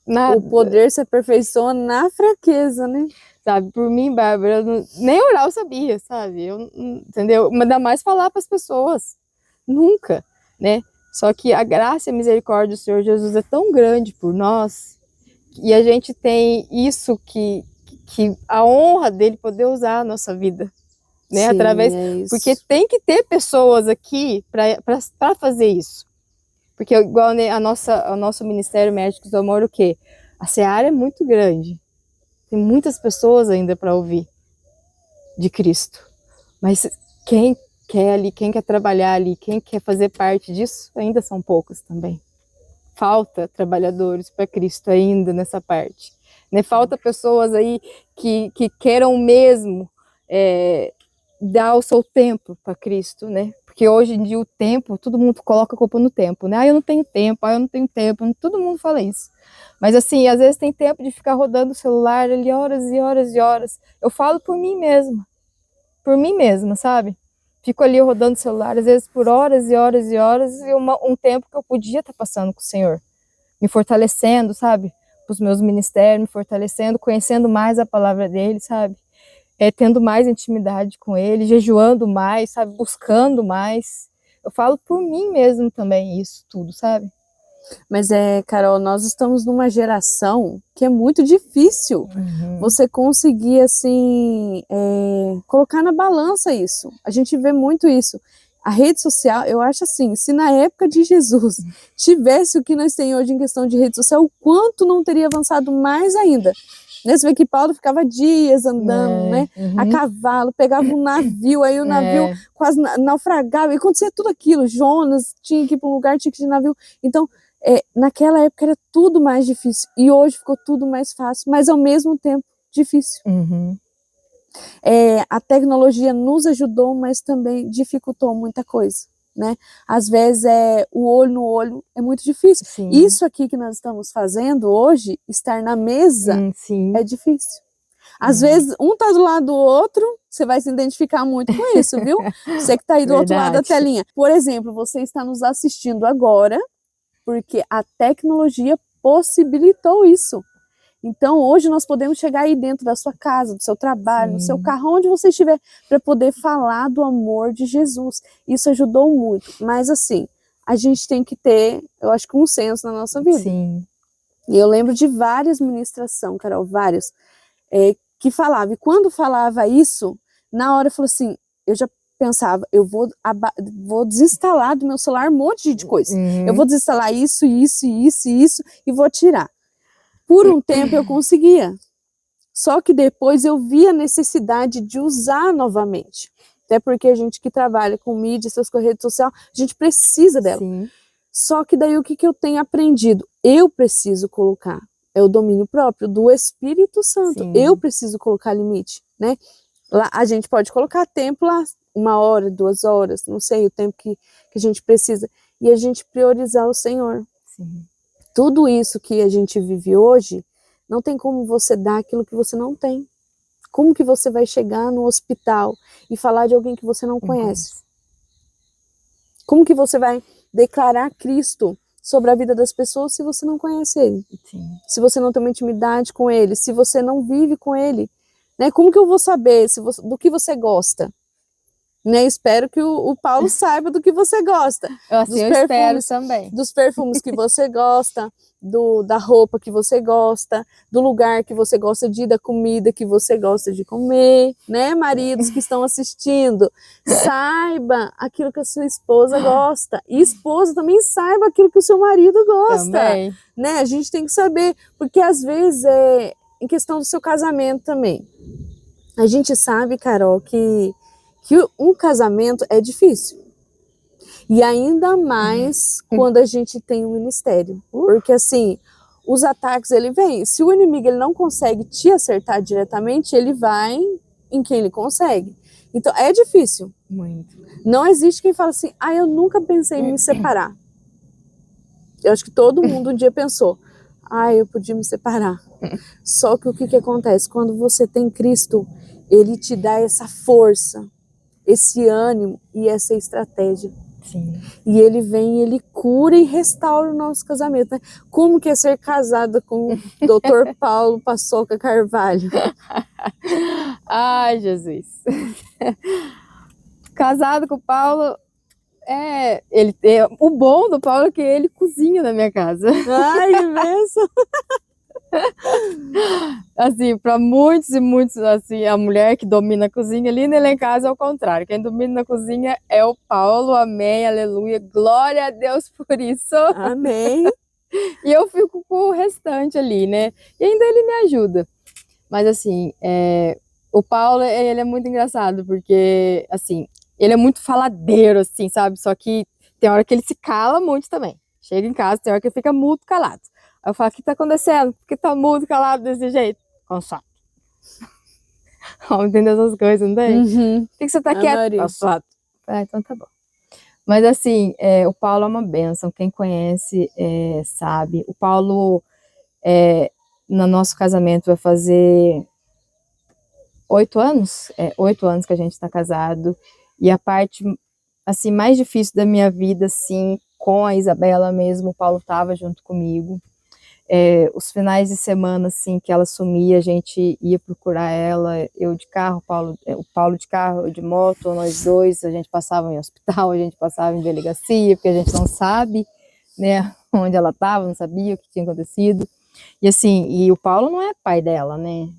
Nada. O poder se aperfeiçoa na fraqueza, né? Sabe, por mim, Bárbara, nem orar eu sabia, sabe? Entendeu? Mas ainda mais falar para as pessoas. Nunca, né? Só que a graça e a misericórdia do Senhor Jesus é tão grande por nós, e a gente tem isso que a honra dele poder usar a nossa vida, né? Sim, através, porque tem que ter pessoas aqui para fazer isso. Porque igual, né, o nosso Ministério Médicos do Amor, o quê? A seara é muito grande. Tem muitas pessoas ainda para ouvir de Cristo. Mas quem quer ali, quem quer trabalhar ali, quem quer fazer parte disso, ainda são poucos também. Falta trabalhadores para Cristo ainda nessa parte, né? Falta pessoas aí que queiram mesmo dar o seu tempo para Cristo, né? Porque hoje em dia o tempo, todo mundo coloca a culpa no tempo, né? Eu não tenho tempo, eu não tenho tempo, todo mundo fala isso. Mas assim, às vezes tem tempo de ficar rodando o celular ali horas e horas e horas. Eu falo por mim mesma, sabe? Fico ali rodando o celular, às vezes por horas e horas e horas, e um tempo que eu podia estar passando com o Senhor, me fortalecendo, sabe? Para os meus ministérios, me fortalecendo, conhecendo mais a palavra dele, sabe? Tendo mais intimidade com ele, jejuando mais, sabe? Buscando mais. Eu falo por mim mesmo também isso tudo, sabe? Mas Carol, nós estamos numa geração que é muito difícil você conseguir, assim, colocar na balança isso. A gente vê muito isso. A rede social, eu acho assim, se na época de Jesus tivesse o que nós temos hoje em questão de rede social, o quanto não teria avançado mais ainda. Você vê que Paulo ficava dias andando, né, a cavalo, pegava um navio, aí o navio quase naufragava, e acontecia tudo aquilo. Jonas tinha que ir para um lugar, tinha que ir de navio. Então, naquela época era tudo mais difícil, e hoje ficou tudo mais fácil, mas ao mesmo tempo difícil. A tecnologia nos ajudou, mas também dificultou muita coisa. né? Às vezes o olho no olho é muito difícil. Sim. Isso aqui que nós estamos fazendo hoje, estar na mesa, Sim. é difícil. Às vezes, um tá do lado do outro, você vai se identificar muito com isso, viu? Você que tá aí do outro lado da telinha. Por exemplo, você está nos assistindo agora, porque a tecnologia possibilitou isso. Então, hoje nós podemos chegar aí dentro da sua casa, do seu trabalho, no seu carro, onde você estiver, para poder falar do amor de Jesus. Isso ajudou muito. Mas, assim, a gente tem que ter, eu acho que um senso na nossa vida. Sim. E eu lembro de várias ministrações, Carol, várias, que falava. E quando falava isso, na hora eu falei assim, eu já pensava, eu vou desinstalar do meu celular um monte de coisa. Eu vou desinstalar isso, e vou tirar. Por um tempo eu conseguia. Só que depois eu vi a necessidade de usar novamente. Até porque a gente que trabalha com mídia, essas redes sociais, a gente precisa dela. Sim. Só que daí o que eu tenho aprendido? Eu preciso colocar. É o domínio próprio do Espírito Santo. Sim. Eu preciso colocar limite, né? Lá, a gente pode colocar tempo lá, 1 hora, 2 horas, não sei o tempo que a gente precisa. E a gente priorizar o Senhor. Sim. Tudo isso que a gente vive hoje, não tem como você dar aquilo que você não tem. Como que você vai chegar no hospital e falar de alguém que você não conhece? Como que você vai declarar Cristo sobre a vida das pessoas se você não conhece Ele? Sim. Se você não tem uma intimidade com Ele, se você não vive com Ele, né? Como que eu vou saber do que você gosta? Né? Espero que o Paulo saiba do que você gosta. Assim, eu espero também. Dos perfumes que você gosta, da roupa que você gosta, do lugar que você gosta de ir, da comida que você gosta de comer, né? Maridos que estão assistindo, saiba aquilo que a sua esposa gosta. E esposa também saiba aquilo que o seu marido gosta. Também. Né? A gente tem que saber, porque às vezes em questão do seu casamento também. A gente sabe, Carol, que um casamento é difícil. E ainda mais quando a gente tem um ministério. Porque assim, os ataques, ele vem. Se o inimigo ele não consegue te acertar diretamente, ele vai em quem ele consegue. Então, é difícil. Muito. Não existe quem fala assim, eu nunca pensei em me separar. Eu acho que todo mundo um dia pensou, eu podia me separar. Só que o que acontece? Quando você tem Cristo, ele te dá essa força, esse ânimo e essa estratégia. Sim. E ele vem, ele cura e restaura o nosso casamento. Né? Como que é ser casada com o Dr. Paulo Paçoca Carvalho? Ai, Jesus. Casado com o Paulo, o bom do Paulo é que ele cozinha na minha casa. Ai, que bênção! Assim, para muitos e muitos, assim, a mulher que domina a cozinha ali, lá em casa é o contrário. Quem domina a cozinha é o Paulo, amém, aleluia, glória a Deus por isso. Amém. E eu fico com o restante ali, né? E ainda ele me ajuda. Mas assim, o Paulo, ele é muito engraçado, porque, assim, ele é muito faladeiro, assim, sabe? Só que tem hora que ele se cala muito também. Chega em casa, tem hora que ele fica muito calado. Aí eu falo, o que tá acontecendo? Por que tá muito calado desse jeito? Cansado. Entendeu essas coisas, não tem? Uhum. Por que você tá quieto? Cansado. Então tá bom. Mas assim, o Paulo é uma bênção. Quem conhece sabe. O Paulo, no nosso casamento, vai fazer 8 anos. 8 anos que a gente tá casado. E a parte, assim, mais difícil da minha vida, assim, com a Isabela mesmo, o Paulo tava junto comigo. Os finais de semana, assim, que ela sumia, a gente ia procurar ela, eu de carro, o Paulo de carro, eu de moto, nós dois, a gente passava em hospital, a gente passava em delegacia, porque a gente não sabe, né, onde ela estava, não sabia o que tinha acontecido. E assim, o Paulo não é pai dela, né,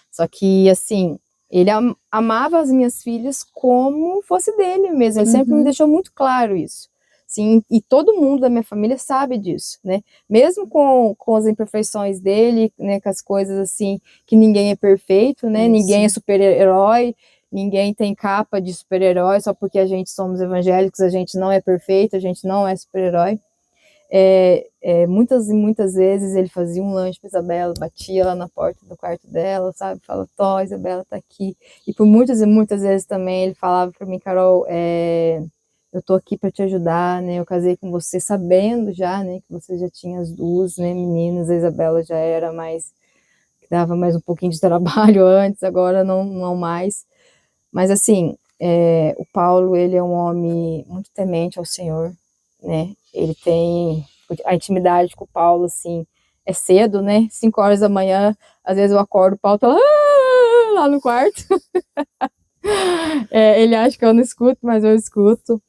só que, assim, ele amava as minhas filhas como fosse dele mesmo, ele sempre me deixou muito claro isso. Sim, e todo mundo da minha família sabe disso, né? Mesmo com as imperfeições dele, né? Com as coisas assim, que ninguém é perfeito, né? Ninguém é super-herói, ninguém tem capa de super-herói, só porque a gente somos evangélicos, a gente não é perfeito, a gente não é super-herói. Muitas e muitas vezes ele fazia um lanche para Isabela, batia lá na porta do quarto dela, sabe? Fala, Tó, Isabela tá aqui. E por muitas e muitas vezes também ele falava para mim, Carol, eu tô aqui para te ajudar, né? Eu casei com você sabendo já, né, que você já tinha as duas, né, meninas. A Isabela já era mais, dava mais um pouquinho de trabalho antes, agora não mais. Mas assim, o Paulo, ele é um homem muito temente ao Senhor, né? Ele tem a intimidade com o Paulo, assim, é cedo, né? 5 horas da manhã, às vezes eu acordo, o Paulo tá lá no quarto. Ele acha que eu não escuto, mas eu escuto.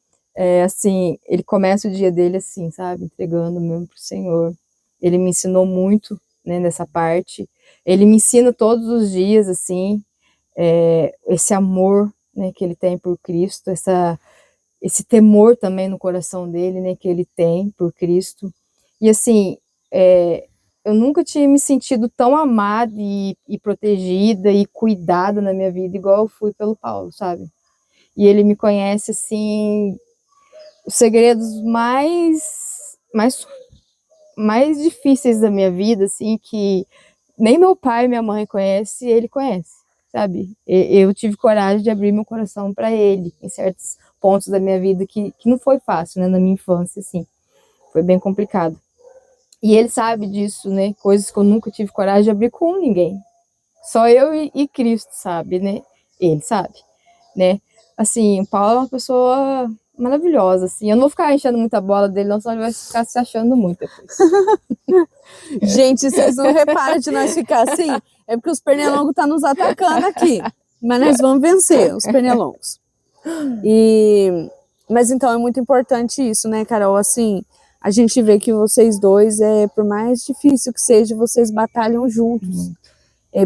Assim, ele começa o dia dele assim, sabe? Entregando mesmo pro Senhor. Ele me ensinou muito, né, nessa parte. Ele me ensina todos os dias, assim, esse amor, né, que ele tem por Cristo, esse temor também no coração dele, né, que ele tem por Cristo. E assim, eu nunca tinha me sentido tão amada e protegida e cuidada na minha vida igual eu fui pelo Paulo, sabe? E ele me conhece, assim, os segredos mais difíceis da minha vida, assim, que nem meu pai e minha mãe conhecem, ele conhece, sabe? Eu tive coragem de abrir meu coração para ele em certos pontos da minha vida que não foi fácil, né? Na minha infância, assim, foi bem complicado. E ele sabe disso, né? Coisas que eu nunca tive coragem de abrir com ninguém. Só eu e Cristo sabe, né? Ele sabe, né? Assim, o Paulo é uma pessoa maravilhosa, assim. Eu não vou ficar enchendo muita bola dele, não, senão ele vai ficar se achando muito depois. Gente, vocês não reparam de nós ficar assim? É porque os pernilongos tá nos atacando aqui. Mas nós vamos vencer os pernilongos. Mas então é muito importante isso, né, Carol? Assim, a gente vê que vocês dois, por mais difícil que seja, vocês batalham juntos.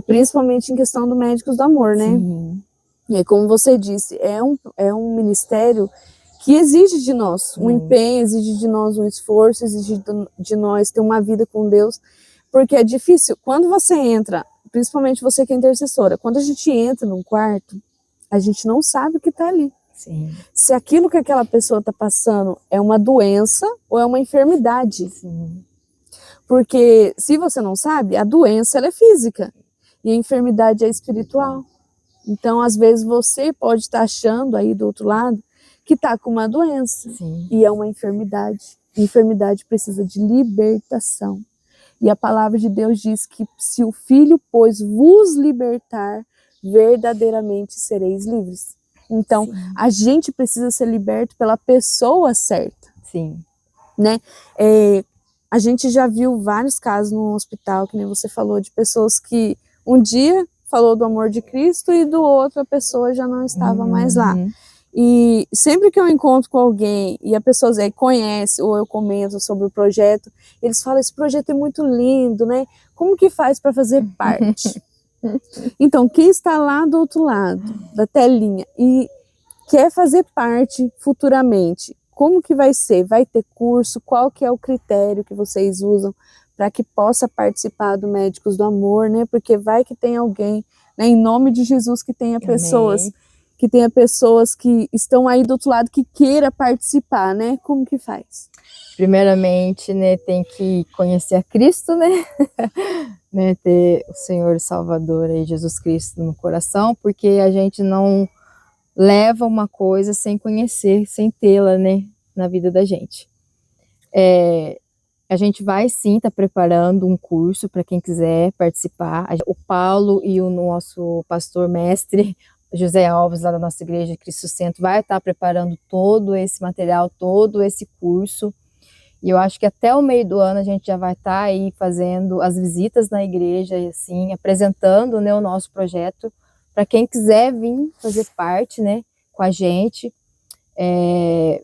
Principalmente em questão do Médicos do Amor, né? Sim. E como você disse, é um ministério que exige de nós um empenho, exige de nós um esforço, exige de nós ter uma vida com Deus, porque é difícil. Quando você entra, principalmente você que é intercessora, quando a gente entra num quarto, a gente não sabe o que está ali. Sim. Se aquilo que aquela pessoa está passando é uma doença ou é uma enfermidade. Sim. Porque se você não sabe, a doença ela é física e a enfermidade é espiritual. Então, às vezes, você pode estar achando aí do outro lado que está com uma doença. Sim. E é uma enfermidade. A enfermidade precisa de libertação. E a palavra de Deus diz que se o Filho, pois, vos libertar, verdadeiramente sereis livres. Então, a gente precisa ser liberto pela pessoa certa. Sim. Né? A gente já viu vários casos no hospital, que nem você falou, de pessoas que um dia falou do amor de Cristo e do outro a pessoa já não estava mais lá. E sempre que eu encontro com alguém e a pessoa conhece ou eu comento sobre o projeto, eles falam, esse projeto é muito lindo, né? Como que faz para fazer parte? Então, quem está lá do outro lado da telinha e quer fazer parte futuramente, como que vai ser? Vai ter curso? Qual que é o critério que vocês usam para que possa participar do Médicos do Amor, né? Porque vai que tem alguém, né, em nome de Jesus, que tenha pessoas, que estão aí do outro lado que queira participar, né? Como que faz? Primeiramente, né, tem que conhecer a Cristo, né? Né, ter o Senhor e Salvador aí, Jesus Cristo no coração, porque a gente não leva uma coisa sem conhecer, sem tê-la, né, na vida da gente. A gente vai sim estar preparando um curso para quem quiser participar. O Paulo e o nosso pastor mestre, José Alves, lá da nossa igreja Cristo Centro, vai estar preparando todo esse material, todo esse curso. E eu acho que até o meio do ano a gente já vai estar aí fazendo as visitas na igreja, e assim, apresentando, né, o nosso projeto para quem quiser vir fazer parte, né, com a gente.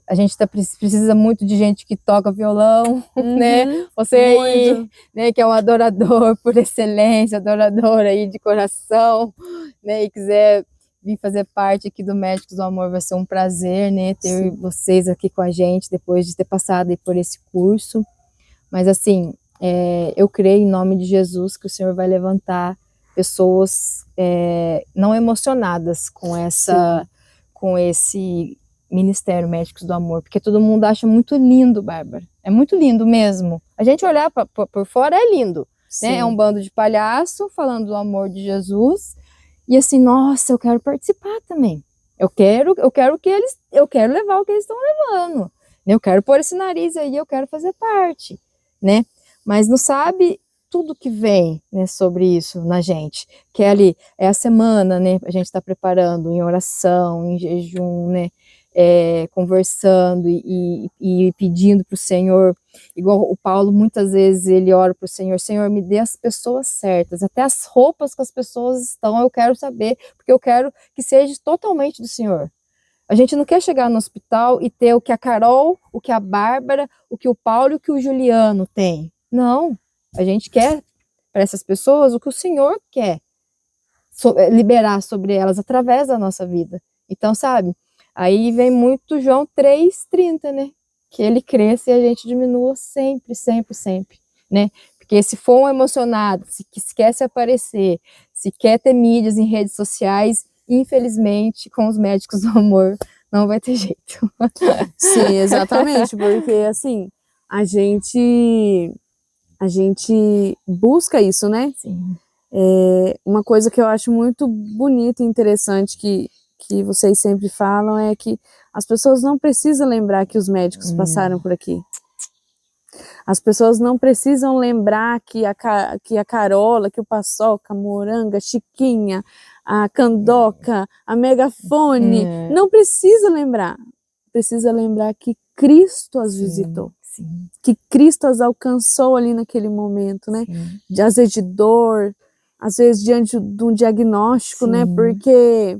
A gente precisa muito de gente que toca violão, né? Você aí, né, que é um adorador por excelência, adorador aí de coração, né, e quiser vir fazer parte aqui do Médicos do Amor, vai ser um prazer, né, ter vocês aqui com a gente depois de ter passado aí por esse curso. Mas assim, eu creio em nome de Jesus que o Senhor vai levantar pessoas não emocionadas com esse Ministério Médicos do Amor, porque todo mundo acha muito lindo, Bárbara. É muito lindo mesmo. A gente olhar por fora é lindo, né? É um bando de palhaço falando do amor de Jesus. E assim, nossa, eu quero participar também. Eu quero levar o que eles estão levando, né? Eu quero pôr esse nariz aí, eu quero fazer parte, né? Mas não sabe tudo que vem, né, sobre isso na gente, que é ali, é a semana, né, a gente está preparando em oração, em jejum, né, conversando e pedindo para o Senhor, igual o Paulo, muitas vezes ele ora para o Senhor, Senhor, me dê as pessoas certas, até as roupas que as pessoas estão, eu quero saber, porque eu quero que seja totalmente do Senhor. A gente não quer chegar no hospital e ter o que a Carol, o que a Bárbara, o que o Paulo e o que o Juliano tem. Não, a gente quer para essas pessoas o que o Senhor quer liberar sobre elas através da nossa vida. Então, sabe, aí vem muito João 3,30, né? Que ele cresça e a gente diminua sempre, sempre, sempre, né? Porque se for um emocionado, se quer se aparecer, se quer ter mídias em redes sociais, infelizmente, com os médicos do amor, não vai ter jeito. Sim, exatamente, porque assim, a gente busca isso, né? Sim. Uma coisa que eu acho muito bonita e interessante que vocês sempre falam é que as pessoas não precisam lembrar que os médicos passaram por aqui. As pessoas não precisam lembrar que a Carola, que o Paçoca, a Moranga, a Chiquinha, a Candoca, a Megafone, não precisa lembrar. Precisa lembrar que Cristo as visitou. Sim. Que Cristo as alcançou ali naquele momento, né? Às vezes de dor, às vezes diante de um diagnóstico, né? Porque...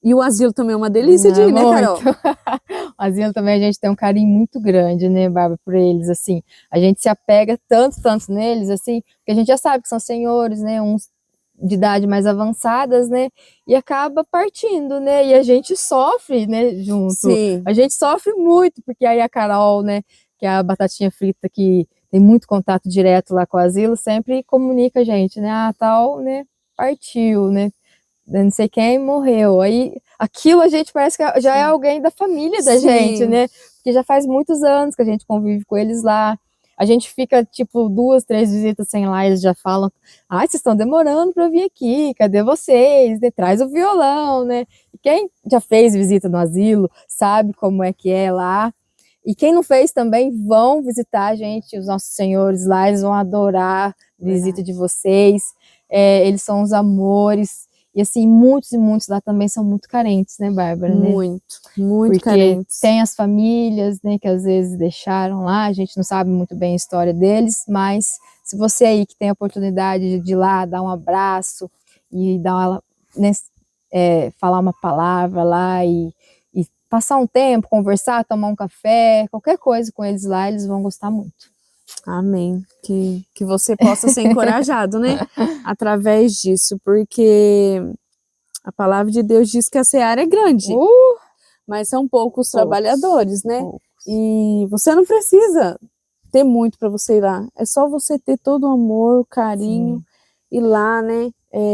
E o asilo também é uma delícia de ir, né, Carol? O asilo também a gente tem um carinho muito grande, né, Bárbara, por eles, assim. A gente se apega tanto neles, assim, porque a gente já sabe que são senhores, né, uns de idade mais avançadas, né, e acaba partindo, né, e a gente sofre, né, junto. Sim. A gente sofre muito, porque aí a Carol, né, que é a batatinha frita que tem muito contato direto lá com o asilo, sempre comunica a gente, né, tal, né, partiu, né, não sei quem morreu, aí aquilo a gente parece que já é alguém da família da gente, né, porque já faz muitos anos que a gente convive com eles lá, a gente fica tipo 2, 3 visitas sem lá, eles já falam, vocês estão demorando para vir aqui, cadê vocês, né? Traz o violão, né, e quem já fez visita no asilo, sabe como é que é lá, e quem não fez também, vão visitar a gente, os nossos senhores lá, eles vão adorar a visita de vocês, eles são os amores. E assim, muitos e muitos lá também são muito carentes, né, Bárbara? Muito, né? Muito porque carentes. Tem as famílias, né, que às vezes deixaram lá, a gente não sabe muito bem a história deles, mas se você aí que tem a oportunidade de ir lá, dar um abraço e dar né, falar uma palavra lá e passar um tempo, conversar, tomar um café, qualquer coisa com eles lá, eles vão gostar muito. Amém. Que você possa ser encorajado, né? Através disso, porque a palavra de Deus diz que a seara é grande, mas são poucos trabalhadores, né? E você não precisa ter muito para você ir lá. É só você ter todo o amor, o carinho, ir lá, né?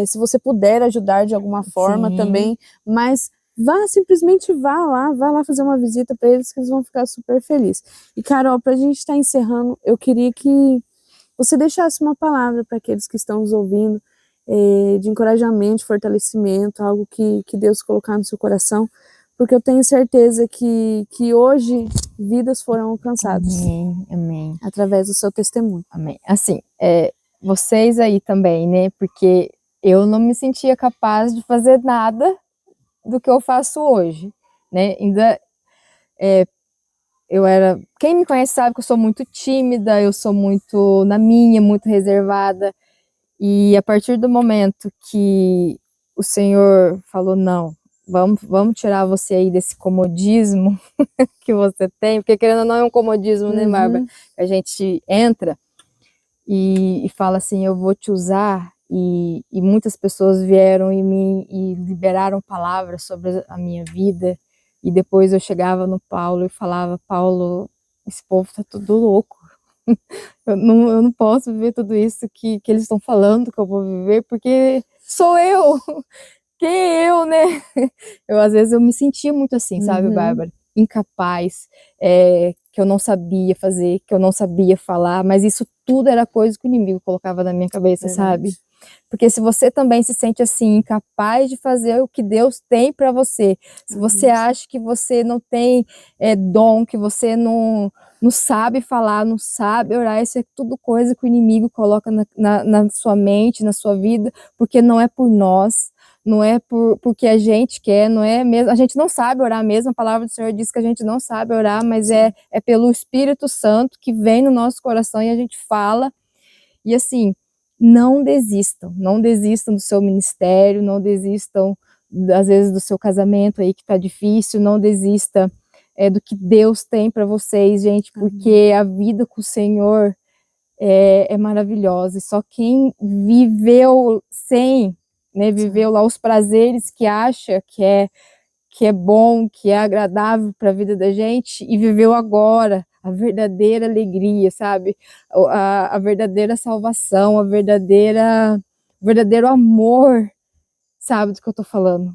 Se você puder ajudar de alguma forma também, mas simplesmente vá lá fazer uma visita para eles, que eles vão ficar super felizes. E Carol, para a gente estar encerrando, eu queria que você deixasse uma palavra para aqueles que estão nos ouvindo, de encorajamento, de fortalecimento, algo que Deus colocar no seu coração, porque eu tenho certeza que hoje vidas foram alcançadas. Amém. Através do seu testemunho. Amém. Assim, vocês aí também, né, porque eu não me sentia capaz de fazer nada do que eu faço hoje, né, ainda quem me conhece sabe que eu sou muito tímida, eu sou muito na minha, muito reservada, e a partir do momento que o Senhor falou, não, vamos tirar você aí desse comodismo que você tem, porque querendo ou não é um comodismo, né, Bárbara? A gente entra e fala assim, eu vou te usar, e muitas pessoas vieram em mim e liberaram palavras sobre a minha vida, e depois eu chegava no Paulo e falava, Paulo, esse povo tá tudo louco, eu não posso viver tudo isso que eles estão falando que eu vou viver, porque sou eu, quem é eu, né? Às vezes eu me sentia muito assim, sabe, Bárbara? Incapaz, que eu não sabia fazer, que eu não sabia falar, mas isso tudo era coisa que o inimigo colocava na minha cabeça, sabe? Porque se você também se sente assim, incapaz de fazer o que Deus tem para você, se você acha que você não tem dom, que você não sabe falar, não sabe orar, isso é tudo coisa que o inimigo coloca na sua mente, na sua vida, porque não é por nós, não é porque a gente quer, não é mesmo, a gente não sabe orar mesmo, a palavra do Senhor diz que a gente não sabe orar, mas é pelo Espírito Santo que vem no nosso coração e a gente fala. E assim, não desistam do seu ministério, não desistam, às vezes, do seu casamento aí que tá difícil, não desista do que Deus tem para vocês, gente, porque a vida com o Senhor é maravilhosa, e só quem viveu viveu lá os prazeres que acha que é bom, que é agradável para a vida da gente, e viveu agora a verdadeira alegria, sabe? A verdadeira salvação, o verdadeiro amor, sabe do que eu tô falando?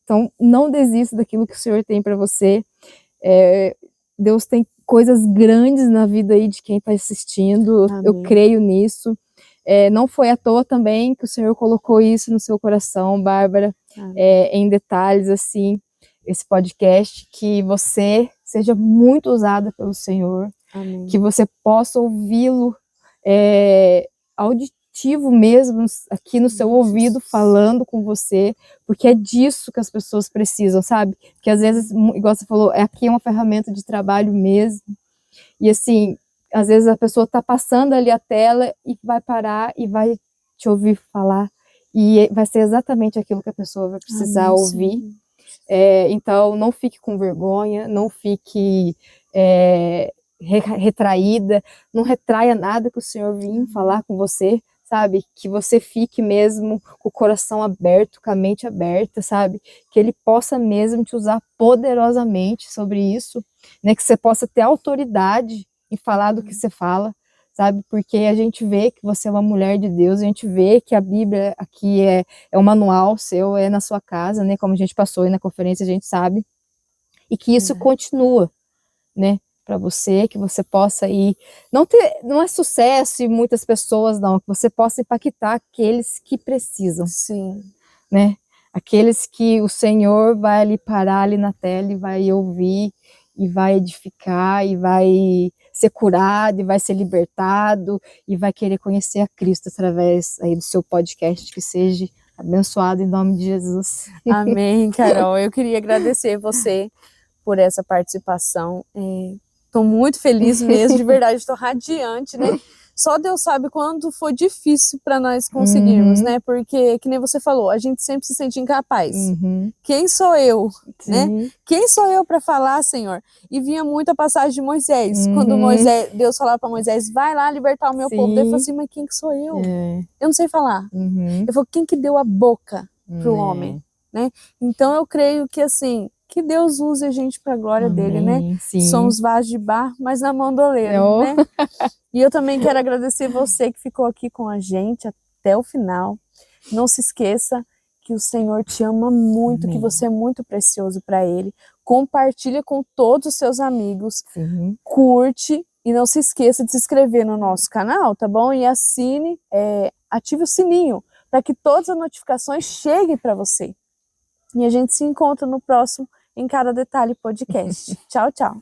Então, não desista daquilo que o Senhor tem para você. Deus tem coisas grandes na vida aí de quem está assistindo. Amém. Eu creio nisso. Não foi à toa também que o Senhor colocou isso no seu coração, Bárbara, em detalhes, assim, esse podcast, que você seja muito usada pelo Senhor, amém, que você possa ouvi-lo auditivo mesmo, aqui no seu ouvido, falando com você, porque é disso que as pessoas precisam, sabe? Porque às vezes, igual você falou, aqui é uma ferramenta de trabalho mesmo, e assim, às vezes a pessoa está passando ali a tela e vai parar e vai te ouvir falar, e vai ser exatamente aquilo que a pessoa vai precisar ouvir. Então, não fique com vergonha, não fique retraída, não retraia nada que o Senhor vinha falar com você, sabe? Que você fique mesmo com o coração aberto, com a mente aberta, sabe? Que Ele possa mesmo te usar poderosamente sobre isso, né? Que você possa ter autoridade em falar do que você fala, sabe? Porque a gente vê que você é uma mulher de Deus, a gente vê que a Bíblia aqui é um manual seu, é na sua casa, né? Como a gente passou aí na conferência, a gente sabe. E que isso continua, né? Para você, que você possa ir, não é sucesso e muitas pessoas não, que você possa impactar aqueles que precisam. Sim. Né? Aqueles que o Senhor vai ali parar ali na tela e vai ouvir, e vai edificar, e vai ser curado, e vai ser libertado, e vai querer conhecer a Cristo através aí do seu podcast, que seja abençoado em nome de Jesus. Amém, Carol. Eu queria agradecer você por essa participação. Estou muito feliz mesmo, de verdade, estou radiante, né? Só Deus sabe quando foi difícil para nós conseguirmos, né? Porque, que nem você falou, a gente sempre se sente incapaz. Quem sou eu, né? Quem sou eu para falar, Senhor? E vinha muito a passagem de Moisés. Quando Deus falava para Moisés, vai lá libertar o meu povo. Ele falou assim, mas quem que sou eu? Eu não sei falar. Ele falou, quem que deu a boca pro homem, né? Então eu creio que assim, que Deus use a gente para a glória dele, né? Sim. Somos vasos de barro, mas na mão do oleiro, né? E eu também quero agradecer você que ficou aqui com a gente até o final. Não se esqueça que o Senhor te ama muito, que você é muito precioso para Ele. Compartilha com todos os seus amigos, curte e não se esqueça de se inscrever no nosso canal, tá bom? E assine, ative o sininho para que todas as notificações cheguem para você. E a gente se encontra no próximo Em Cada Detalhe Podcast. Tchau, tchau.